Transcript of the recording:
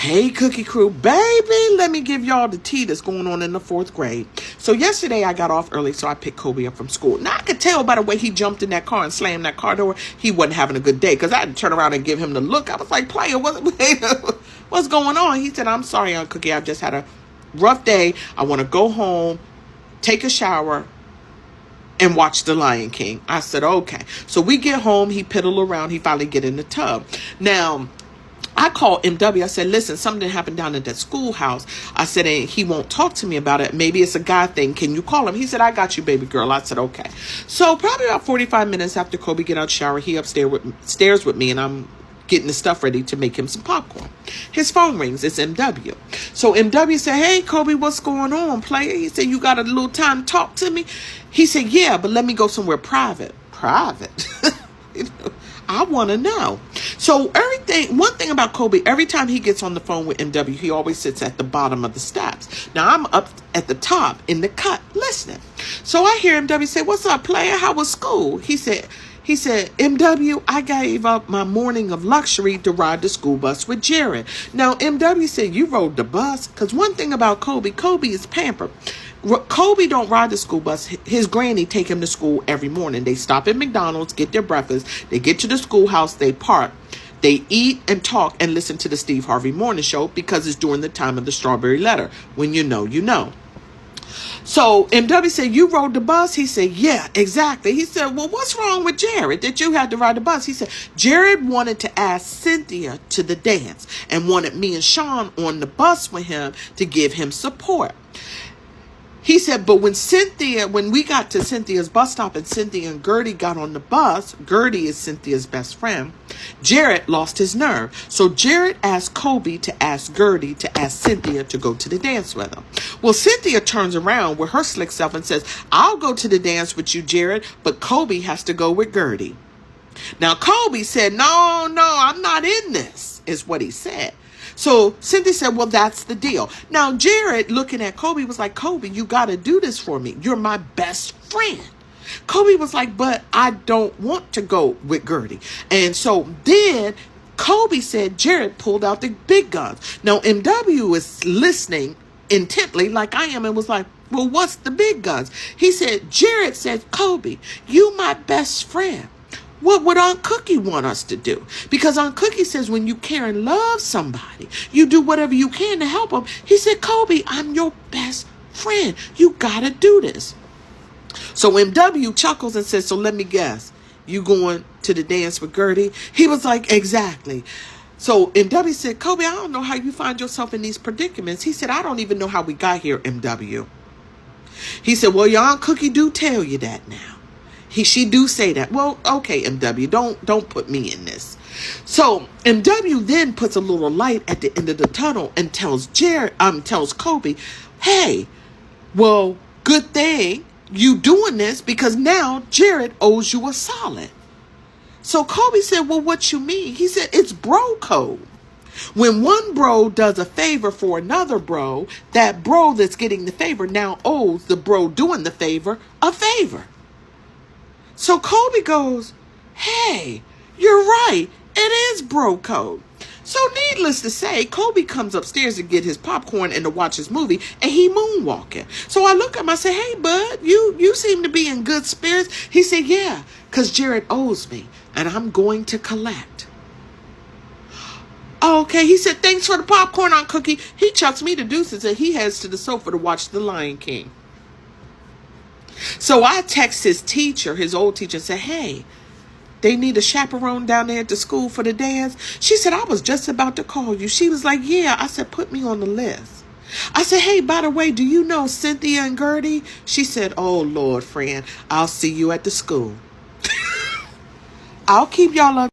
Hey, Cookie Crew, baby, let me give y'all the tea that's going on in the 4th grade. So yesterday I got off early, so I picked Kobe up from school. Now I could tell by the way he jumped in that car and slammed that car door, he wasn't having a good day, because I had to turn around and give him the look. I was like, player, what's going on? He said, I'm sorry, Aunt Cookie, I just had a rough day. I want to go home, take a shower, and watch The Lion King. I said, okay. So we get home, he piddle around, he finally get in the tub. Now, I called MW. I said, listen, something happened down at that schoolhouse. I said, and he won't talk to me about it. Maybe it's a guy thing. Can you call him? He said, I got you, baby girl. I said, okay. So probably about 45 minutes after Kobe get out the shower, he upstairs with me, and I'm getting the stuff ready to make him some popcorn. His phone rings. It's MW. So MW said, hey, Kobe, what's going on, player? He said, you got a little time to talk to me? He said, yeah, but let me go somewhere private. Private? I want to know. So one thing about Kobe, every time he gets on the phone with MW, he always sits at the bottom of the steps. Now I'm up at the top in the cut listening. So I hear MW say, what's up, player? How was school? He said, MW, I gave up my morning of luxury to ride the school bus with Jared. Now, MW said, you rode the bus? Because one thing about Kobe is pampered. Kobe don't ride the school bus. His granny take him to school every morning. They stop at McDonald's, get their breakfast. They get to the schoolhouse, they park. They eat and talk and listen to the Steve Harvey Morning Show, because it's during the time of the Strawberry Letter. When you know, you know. So MW said, you rode the bus? He said, yeah, exactly. He said, well, what's wrong with Jared that you had to ride the bus? He said, Jared wanted to ask Cynthia to the dance and wanted me and Sean on the bus with him to give him support. He said, but when we got to Cynthia's bus stop and Cynthia and Gertie got on the bus, Gertie is Cynthia's best friend, Jared lost his nerve. So Jared asked Kobe to ask Gertie to ask Cynthia to go to the dance with him. Well, Cynthia turns around with her slick self and says, I'll go to the dance with you, Jared, but Kobe has to go with Gertie. Now, Kobe said, no, I'm not in this, is what he said. So Cynthia said, well, that's the deal. Now, Jared, looking at Kobe, was like, Kobe, you got to do this for me. You're my best friend. Kobe was like, but I don't want to go with Gertie. And so then Kobe said, Jared pulled out the big guns. Now, MW was listening intently like I am and was like, well, what's the big guns? He said, Jared said, Kobe, you my best friend. What would Aunt Cookie want us to do? Because Aunt Cookie says when you care and love somebody, you do whatever you can to help them. He said, Kobe, I'm your best friend. You got to do this. So MW chuckles and says, so let me guess, you going to the dance with Gertie? He was like, exactly. So MW said, Kobe, I don't know how you find yourself in these predicaments. He said, I don't even know how we got here, MW. He said, well, your Aunt Cookie do tell you that now. She do say that. Well, okay, MW, don't put me in this. So MW then puts a little light at the end of the tunnel and tells Kobe, hey, well, good thing you doing this, because now Jared owes you a solid. So Kobe said, well, what you mean? He said, it's bro code. When one bro does a favor for another bro, that bro that's getting the favor now owes the bro doing the favor a favor. So Kobe goes, hey, you're right. It is bro code. So needless to say, Kobe comes upstairs to get his popcorn and to watch his movie, and he moonwalking. So I look at him, I say, hey, bud, you seem to be in good spirits. He said, yeah, because Jared owes me, and I'm going to collect. Okay, he said, thanks for the popcorn, Aunt Cookie. He chucks me the deuces, and he heads to the sofa to watch The Lion King. So I text his teacher, his old teacher, and said, hey, they need a chaperone down there at the school for the dance. She said, I was just about to call you. She was like, yeah. I said, put me on the list. I said, hey, by the way, do you know Cynthia and Gertie? She said, oh, Lord, friend, I'll see you at the school. I'll keep y'all up.